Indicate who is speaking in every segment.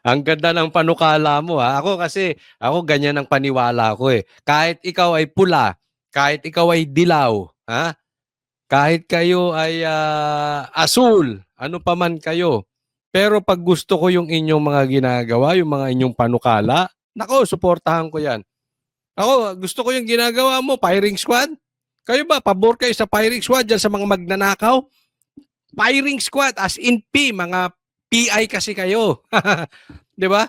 Speaker 1: Ang ganda ng panukala mo ha. Ako ganyan ang paniwala ko eh. Kahit ikaw ay pula, kahit ikaw ay dilaw, ha? Kahit kayo ay asul, ano pa man kayo. Pero pag gusto ko yung inyong mga ginagawa, yung mga inyong panukala, nako, suportahan ko yan. Ako, gusto ko yung ginagawa mo, firing squad. Kayo ba, pabor kayo sa firing squad dyan sa mga magnanakaw? Firing squad, as in P, mga PI kasi kayo. Di ba?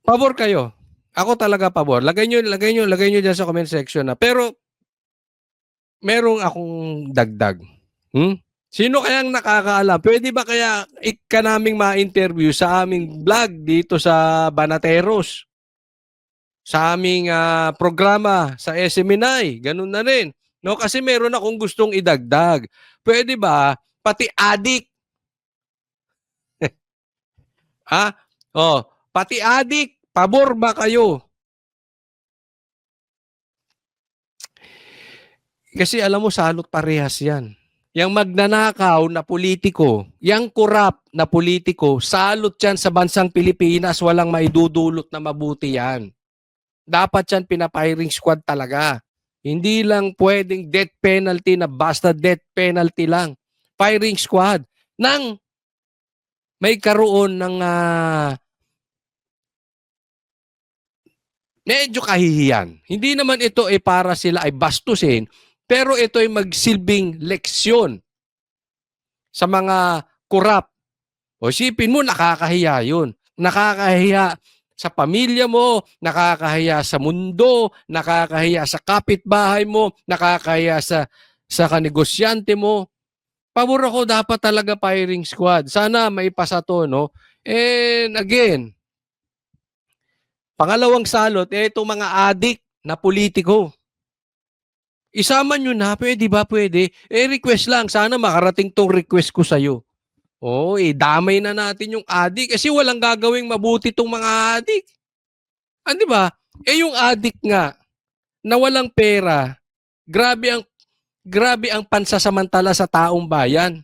Speaker 1: Pabor kayo. Ako talaga pabor. Lagay nyo dyan sa comment section na. Pero, merong akong dagdag. Hmm? Sino kayang nakakaalam? Pwede ba kaya ka naming ma-interview sa aming vlog dito sa Banateros? Sa aming programa sa SMNI, ganun na rin. No, kasi meron akong gustong idagdag. Pwede ba pati adik, ha? Oh, pati adik, pabor ba kayo? Kasi alam mo salot parehas 'yan. Yang magnanakaw na politiko, yang kurap na politiko, salot yan sa bansang Pilipinas, walang maidudulot na mabuti yan. Dapat yan pinapiring squad talaga. Hindi lang pwedeng death penalty na basta death penalty lang. Firing squad. Nang may karoon ng medyo kahihiyan. Hindi naman ito ay para sila ay bastusin, pero ito ay magsilbing leksyon sa mga kurap. O isipin mo, nakakahiya yun. Nakakahiya sa pamilya mo, nakakahiya sa mundo, nakakahiya sa kapitbahay mo, nakakahiya sa kanegosyante mo. Pabor ako, dapat talaga firing squad. Sana maipasa to, no? And again, pangalawang salot, itong mga adik na politiko. Isama nyo na, pwede ba? Pwede. Request lang. Sana makarating tong request ko sa'yo. Oo, damay na natin yung adik kasi walang gagawing mabuti tong mga adik. Di ba? Yung adik nga na walang pera, grabe ang pansasamantala sa taong bayan.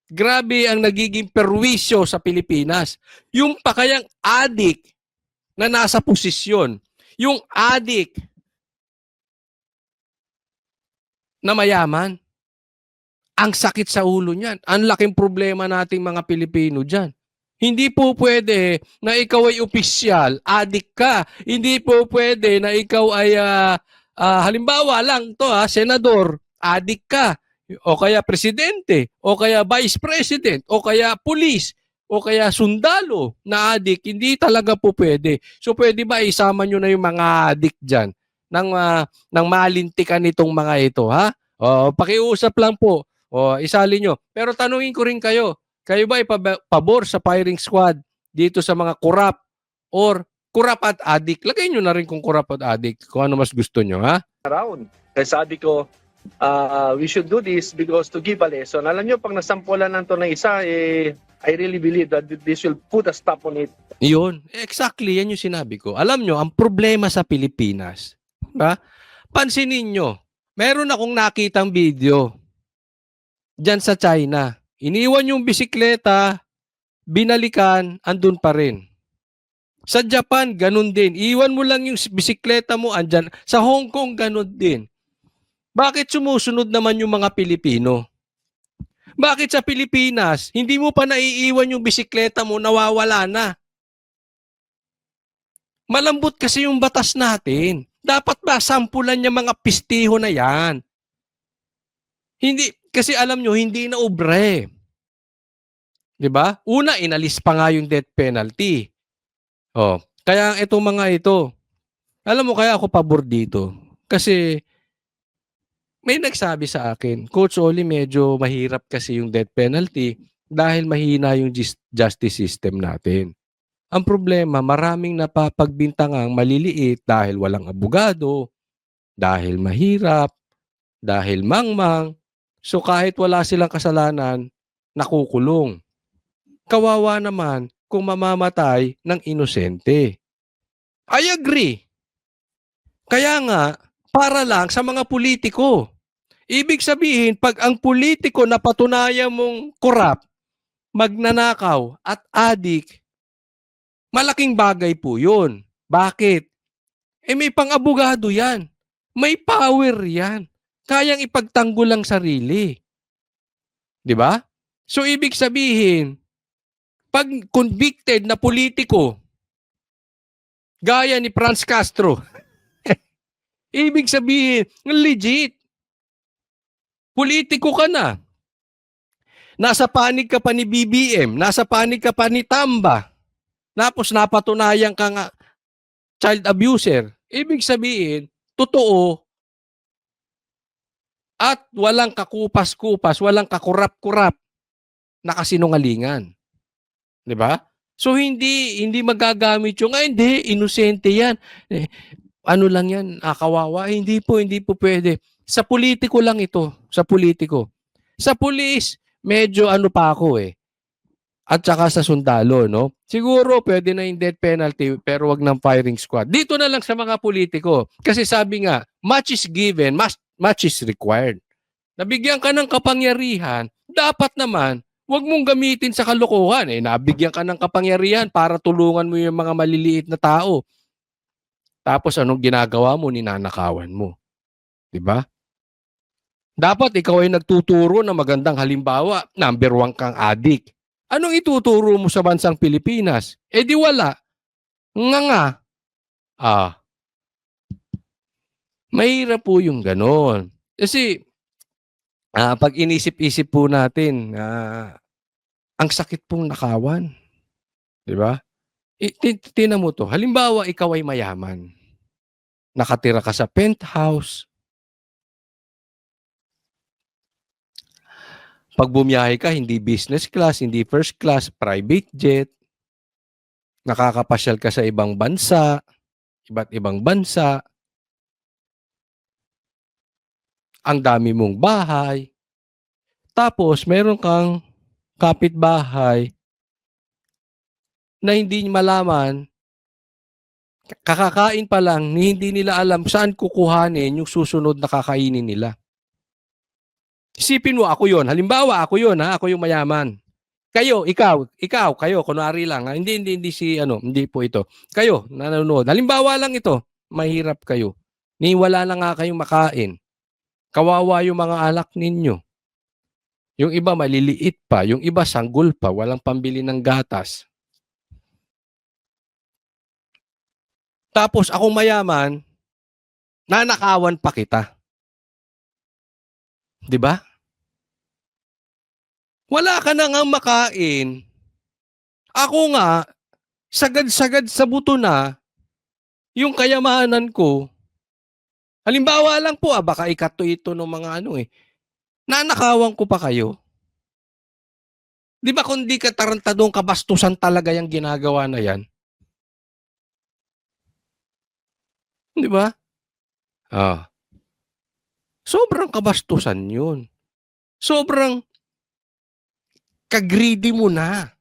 Speaker 1: Grabe ang nagiging perwisyo sa Pilipinas. Yung pa kayang adik na nasa posisyon, yung adik na mayaman, ang sakit sa ulo niyan. Ang laking problema nating mga Pilipino diyan. Hindi po pwede na ikaw ay opisyal, adik ka. Hindi po pwede na ikaw ay halimbawa lang to senador, adik ka. O kaya presidente, o kaya vice president, o kaya pulis, o kaya sundalo na adik. Hindi talaga po pwede. So pwede ba isama nyo na yung mga adik dyan ng malintikan nitong mga ito, ha? O, pakiusap lang po. O, isali nyo. Pero tanungin ko rin kayo, kayo ba pabor sa firing squad dito sa mga kurap or kurap at adik? Lagay nyo na rin kung kurap at adik, kung ano mas gusto nyo, ha?
Speaker 2: Around. Kaya sabi ko, we should do this because to give a lesson. Alam nyo, pag nasampulan ng to ng isa, I really believe that this will put a stop on it.
Speaker 1: Yun. Exactly, yan yung sinabi ko. Alam nyo, ang problema sa Pilipinas, ha? Pansinin nyo, meron akong nakitang video dyan sa China. Iniwan yung bisikleta, binalikan, andun pa rin. Sa Japan, ganun din. Iwan mo lang yung bisikleta mo, andyan. Sa Hong Kong, ganun din. Bakit sumusunod naman yung mga Pilipino? Bakit sa Pilipinas, hindi mo pa naiiwan yung bisikleta mo, nawawala na? Malambot kasi yung batas natin. Dapat ba sampulan niya mga pistiho na yan? Hindi, kasi alam nyo, hindi na ubre. Diba? Una, inalis pa nga yung death penalty. Oh, kaya itong mga ito, alam mo kaya ako pabor dito. Kasi may nagsabi sa akin, Coach Oli, medyo mahirap kasi yung death penalty dahil mahina yung justice system natin. Ang problema, maraming napapagbintangang maliliit dahil walang abogado, dahil mahirap, dahil mangmang. So kahit wala silang kasalanan, nakukulong. Kawawa naman kung mamamatay ng inosente. I agree. Kaya nga, para lang sa mga politiko. Ibig sabihin, pag ang politiko na patunayan mong korap, magnanakaw at adik, Malaking bagay po yun. Bakit? May pang-abogado yan. May power yan. Kayang ipagtanggol ang sarili. Di ba? So, ibig sabihin, pag convicted na politiko, gaya ni Franz Castro, ibig sabihin, legit. Politiko ka na. Nasa panig ka pa ni BBM, nasa panig ka pa ni Tamba, tapos napatunayan ka nga child abuser. Ibig sabihin, totoo at walang kakupas-kupas, walang kakurap-kurap na kasinungalingan. 'Di ba? So hindi magagamit yung hindi inosente 'yan. Ano lang 'yan, kawawa. Hindi po pwede. Sa politiko lang ito, sa politiko. Sa pulis, medyo ano pa ako At saka sa sundalo, no? Siguro pwede na yung death penalty pero wag ng firing squad. Dito na lang sa mga politiko. Kasi sabi nga, much is given, much is required. Nabigyan ka ng kapangyarihan, dapat naman, wag mong gamitin sa kalokohan. Nabigyan ka ng kapangyarihan para tulungan mo yung mga maliliit na tao. Tapos anong ginagawa mo? Ninanakawan mo. 'Di ba? Dapat ikaw ay nagtuturo ng magandang halimbawa. Number 1 kang adik. Anong ituturo mo sa bansang Pilipinas? Di wala. Nga. Mahirap po yung ganon. Kasi, pag inisip-isip po natin, ang sakit pong nakawan. Diba? Tingnan mo to. Halimbawa, ikaw ay mayaman. Nakatira ka sa penthouse. Pag bumiyahe ka, hindi business class, hindi first class, private jet. Nakakapasyal ka sa ibang bansa, iba't ibang bansa. Ang dami mong bahay. Tapos, meron kang kapitbahay na hindi malaman, kakakain pa lang, hindi nila alam saan kukuhanin yung susunod na kakainin nila. Isipin mo, ako yon. Halimbawa, ako yon, ako yung mayaman. Kayo, kayo, kunwari lang. Hindi hindi po ito. Kayo, nanonood. Halimbawa lang ito, mahirap kayo. Wala na nga kayong makain. Kawawa yung mga anak ninyo. Yung iba maliliit pa, yung iba sanggol pa, walang pambili ng gatas. Tapos ako mayaman, nanakawan pa kita. 'Di ba? Wala ka na ngang makain. Ako nga, sagad-sagad sa buto na yung kayamanan ko. Halimbawa lang po, baka ikato ito ng mga nanakawan ko pa kayo. 'Di ba kung di ka tarantadong kabastusan talaga yung ginagawa na yan? 'Di ba? Sobrang kabastusan yun. Sobrang kagreedy mo na.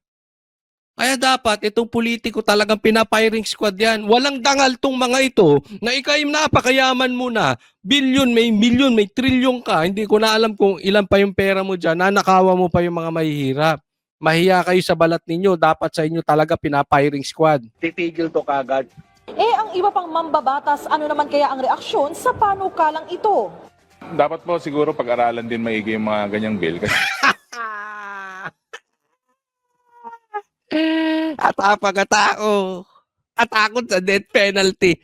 Speaker 1: Kaya dapat itong politiko talagang pinapiring squad yan. Walang dangal tong mga ito na ikay napakayaman mo na. Bilyon, may trilyon ka. Hindi ko na alam kung ilan pa yung pera mo dyan. Nanakawa mo pa yung mga mahihirap. Mahiya kayo sa balat ninyo. Dapat sa inyo talaga pinapiring squad.
Speaker 2: Titigil to kagad.
Speaker 3: Ang iba pang mambabatas, ano naman kaya ang reaksyon sa panukalang ito?
Speaker 4: Dapat po siguro pag-aralan din maigi yung mga ganyang bill. Kasi
Speaker 1: At pagkatao. Atakot sa death penalty.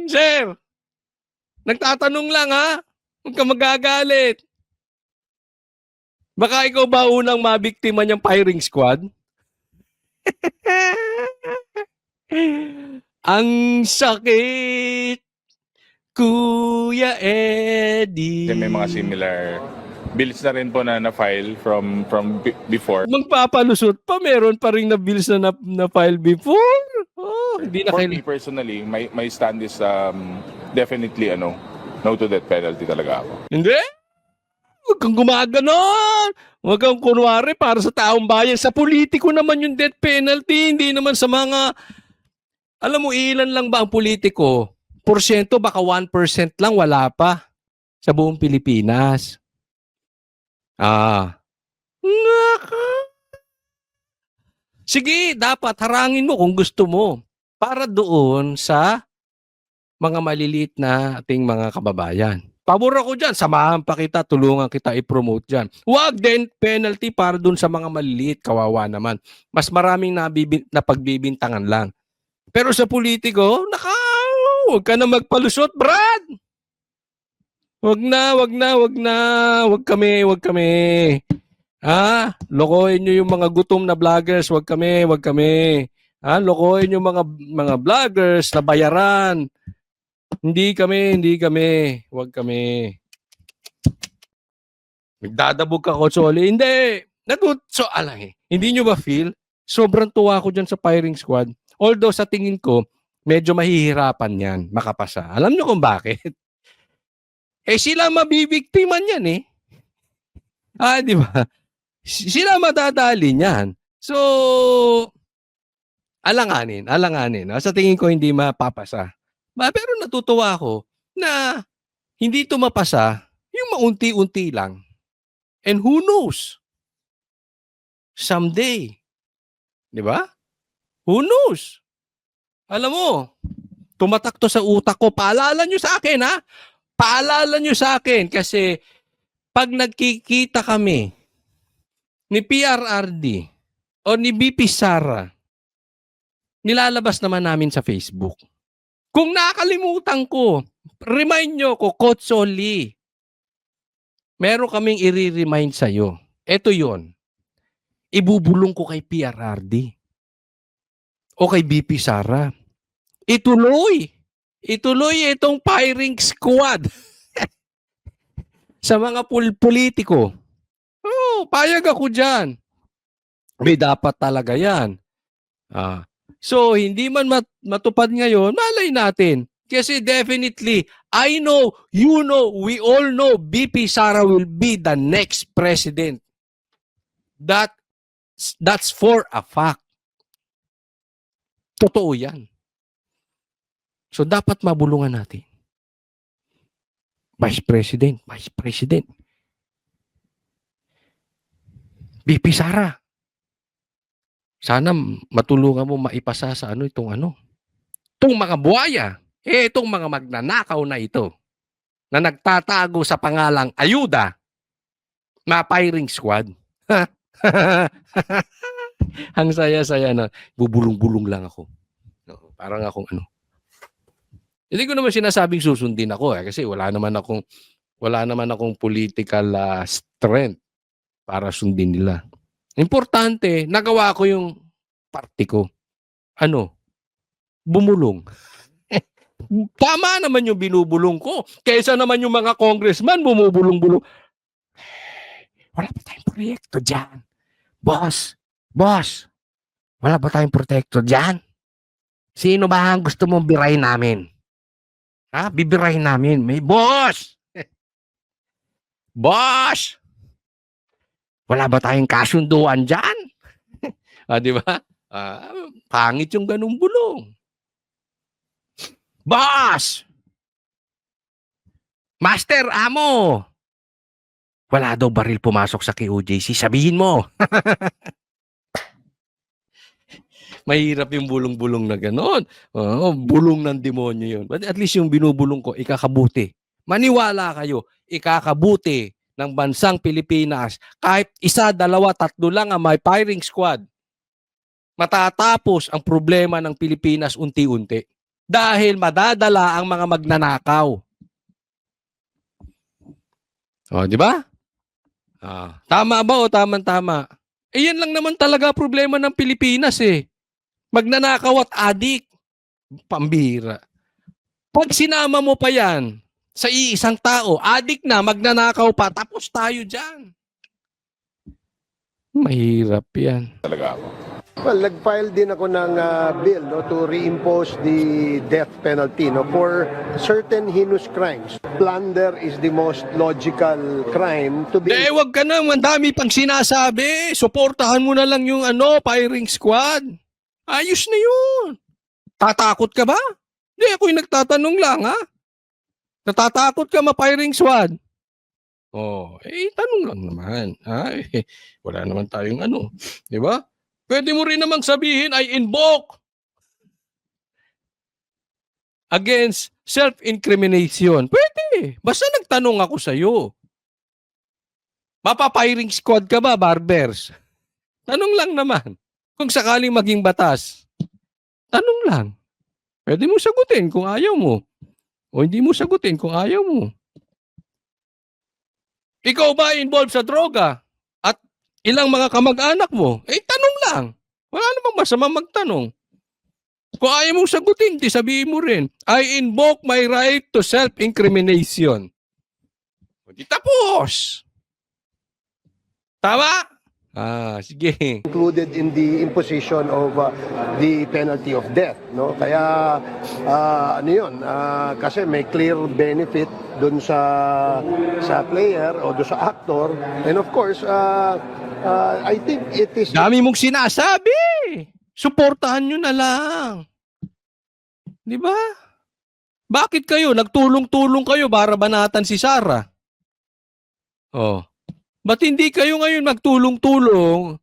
Speaker 1: Sir, nagtatanong lang huwag ka magagalit. Baka ikaw ba unang mabiktima niyang firing squad? Ang sakit, Kuya Eddie.
Speaker 4: may mga similar bills na rin po na na-file from before.
Speaker 1: Magpapalusot pa, meron pa rin na bills na file before. Hindi na
Speaker 4: For me personally, my stand is definitely no to death penalty talaga ako.
Speaker 1: Hindi. Huwag kang gumaganon. Huwag kang kunwari para sa taong bayan. Sa politiko naman yung death penalty. Hindi naman sa mga... Alam mo, ilan lang ba ang politiko? porsyento, baka 1% lang, wala pa sa buong Pilipinas. Naka. Sige, dapat harangin mo kung gusto mo para doon sa mga maliliit na ating mga kababayan. Pabor ako dyan, samahan pa kita, tulungan kita i-promote dyan. Huwag din penalty para doon sa mga maliliit, kawawa naman. Mas maraming napagbibintangan lang. Pero sa politiko, huwag ka na magpalusot, Brad! Wag kami. Lokohin nyo yung mga gutom na vloggers, wag kami. Lokohin yung mga vloggers na bayaran. Hindi kami. Wag kami. Nagdadabog ka, Kotsoli. Hindi. Hindi nyo ba feel? Sobrang tuwa ko dyan sa firing squad. Although sa tingin ko, medyo mahihirapan yan makapasa. Alam nyo kung bakit? Sila mabibiktiman yan eh. Di ba? Sila madadali niyan. So, alanganin. Sa tingin ko hindi mapapasa. Pero natutuwa ako na hindi ito mapasa yung maunti-unti lang. And who knows? Someday. Di ba? Who knows? Alam mo, tumatak to sa utak ko. Paalala nyo sa akin, ha? Paalala nyo sa akin kasi pag nagkikita kami ni PRRD o ni BP Sara, nilalabas naman namin sa Facebook. Kung nakalimutan ko, remind nyo ko, Coach Oli, meron kaming i-remind sa'yo. Ito yon. Ibubulong ko kay PRRD o kay BP Sara. Ituloy itong firing squad sa mga politiko. Payag ako dyan. May dapat talaga yan. So, hindi man matupad ngayon, malay natin. Kasi definitely, I know, you know, we all know BP Sara will be the next president. That's for a fact. Totoo yan. So, dapat mabulungan natin. Vice President. BP Sara. Sana matulungan mo maipasa sa itong mga buhaya. Itong mga magnanakaw na ito na nagtatago sa pangalang ayuda, ma-firing squad. Ang saya-saya na bubulong-bulong lang ako. Parang akong Hindi ko naman sinasabing susundin ako kasi wala naman akong political strength para sundin nila. Importante, nagawa ko yung party ko. Bumulong. Tama naman yung binubulong ko. Kaysa naman yung mga congressman bumubulong-bulong. Wala ba tayong proyekto dyan? Boss, wala ba tayong proyekto dyan? Sino ba ang gusto mong birahin namin? Bibirahin namin. May boss! Boss! Wala ba tayong kasunduan dyan? Di ba? Pangit yung ganung bulong. Boss! Master, amo! Wala daw baril pumasok sa KOJC. Sabihin mo. Mahirap yung bulong-bulong na gano'n. Bulong ng demonyo yun. But at least yung binubulong ko, ikakabuti. Maniwala kayo, ikakabuti ng bansang Pilipinas. Kahit 1, 2, 3 lang ang may firing squad, matatapos ang problema ng Pilipinas unti-unti. Dahil madadala ang mga magnanakaw. Di ba? Tama ba o tama-tama? Yan lang naman talaga problema ng Pilipinas eh. Magnanakaw at adik. Pambira. Pag sinama mo pa yan sa iisang tao, adik na, magnanakaw pa, tapos tayo dyan. Mahirap yan.
Speaker 4: Talaga ako.
Speaker 5: Well, nag-file din ako ng bill to reimpose the death penalty for certain heinous crimes. Plunder is the most logical crime to be...
Speaker 1: Wag ka na, mandami pang sinasabi. Suportahan mo na lang yung firing squad. Ayos na yun. Tatakot ka ba? Hindi, ako'y nagtatanong lang, ha? Natatakot ka ma-firing squad? Oh, tanong lang naman. Wala naman tayong ano. Di ba? Pwede mo rin namang sabihin, I invoke against self-incrimination. Pwede. Basta nagtanong ako sa'yo. Mapa-firing squad ka ba, barbers? Tanong lang naman. Kung sakaling maging batas, tanong lang. Pwede mo sagutin kung ayaw mo. O hindi mo sagutin kung ayaw mo. Ikaw ba involved sa droga? At ilang mga kamag-anak mo? Tanong lang. Wala namang masama magtanong. Kung ayaw mong sagutin, di sabihin mo rin, I invoke my right to self-incrimination. Di tapos. Tama? Sige.
Speaker 5: Included in the imposition of the penalty of death, no? Kaya ano 'yun, kasi may clear benefit doon sa player o doon sa actor, and of course I think it is
Speaker 1: Dami mong sinasabi. Suportahan nyo na lang. Di ba? Bakit kayo? Nagtulong-tulong kayo para banatan si Sarah. Oh. Ba't hindi kayo ngayon magtulong-tulong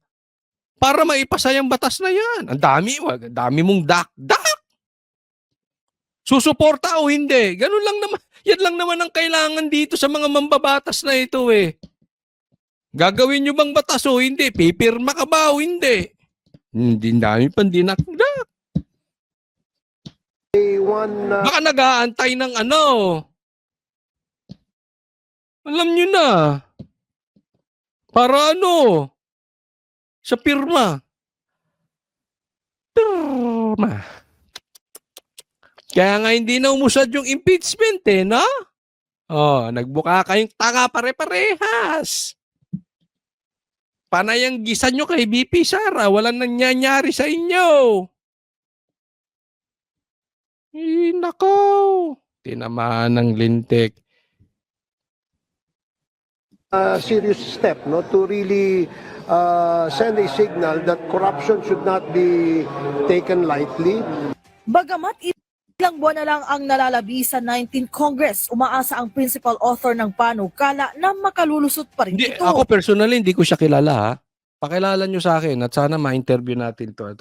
Speaker 1: para maipasa yung batas na yan? Ang dami mong dak-dak. Susuporta o hindi? Ganun lang naman. Yan lang naman ang kailangan dito sa mga mambabatas na ito eh. Gagawin nyo bang batas o hindi? Pipirma ka ba o hindi? Hindi dami pang dinakdak.
Speaker 5: one
Speaker 1: Baka nag-aantay ng ano. Alam nyo na. Para ano? Sa pirma. Pirma. Kaya nga hindi na umusad yung impeachment eh, no? Oh, nagbuka kayong tanga pare-parehas. Panay ang gisa nyo kay BP Sara. Walang nangyayari sa inyo. Nako. Tinamaan ng lintik.
Speaker 5: serious step, no, to really send a signal that corruption should not be taken lightly.
Speaker 3: Bagamat ilang buwan na lang ang nalalabi sa 19th Congress, umaasa ang principal author ng panukala na makalulusot pa rin
Speaker 1: Hindi,
Speaker 3: ito.
Speaker 1: ako personally, hindi ko siya kilala, ha? Pakilala nyo sa akin at sana ma-interview natin to. At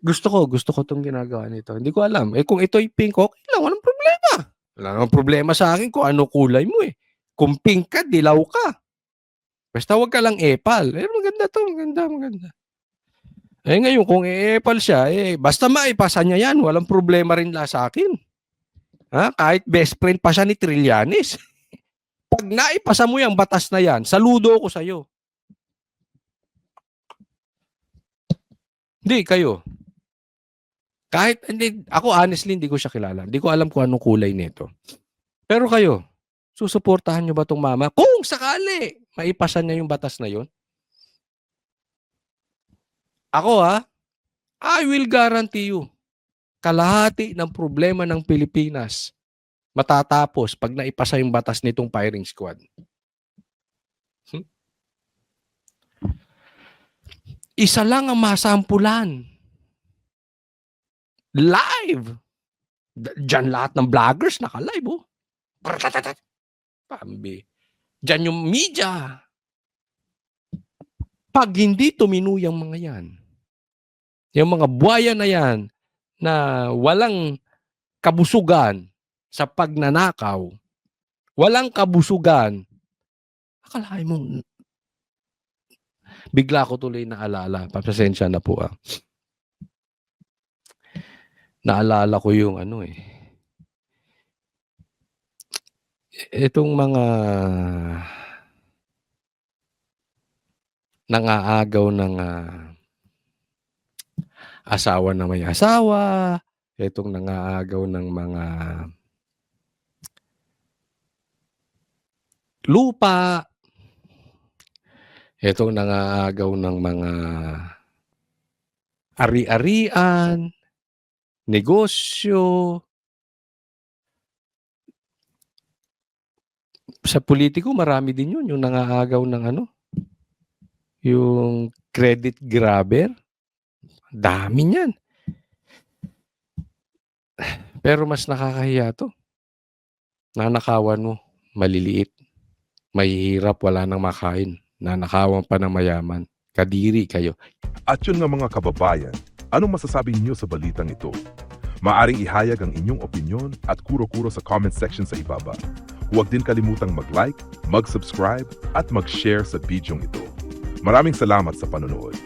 Speaker 1: gusto ko itong ginagawa nito. Hindi ko alam. Kung ito'y pink, okay lang, walang problema. Wala namang problema sa akin kung ano kulay mo eh. Kung pink ka, dilaw ka. Basta wag ka lang epal. Maganda to, maganda. Ngayon, kung epal siya, basta maipasa niya yan, walang problema rin sa akin. Ha? Kahit best friend pa siya ni Trillanes. Pag naipasa mo yung batas na yan, saludo ko sa'yo. Hindi, kayo. Ako honestly, hindi ko siya kilala. Hindi ko alam kung anong kulay nito. Pero kayo, susuportahan nyo ba itong mama? Kung sakali, maipasa niya yung batas na yon. Ako I will guarantee you, kalahati ng problema ng Pilipinas matatapos pag naipasa yung batas nitong firing squad. Isa lang ang masampulan. Live! Diyan lahat ng vloggers naka-live, oh. Pambi. Diyan yung media. Pag hindi tuminuyang mga yan, yung mga buhaya na yan na walang kabusugan sa pagnanakaw, walang kabusugan, akalain mo, bigla ko tuloy naalala, pasensya na po naalala ko yung itong mga nangaagaw ng asawa na may asawa, itong nangaagaw ng mga lupa, itong nangaagaw ng mga ari-arian, negosyo. Sa politiko, marami din yun, yung nangaagaw ng yung credit grabber. Dami niyan. Pero mas nakakahiya 'to. Nanakawan mo, maliliit, mahihirap, wala nang makain. Nanakawan pa ng mayaman. Kadiri kayo.
Speaker 6: At yun nga mga kababayan, anong masasabi niyo sa balitang ito? Maaring ihayag ang inyong opinyon at kuro-kuro sa comment section sa ibaba. Huwag din kalimutang mag-like, mag-subscribe at mag-share sa bidyong ito. Maraming salamat sa panonood.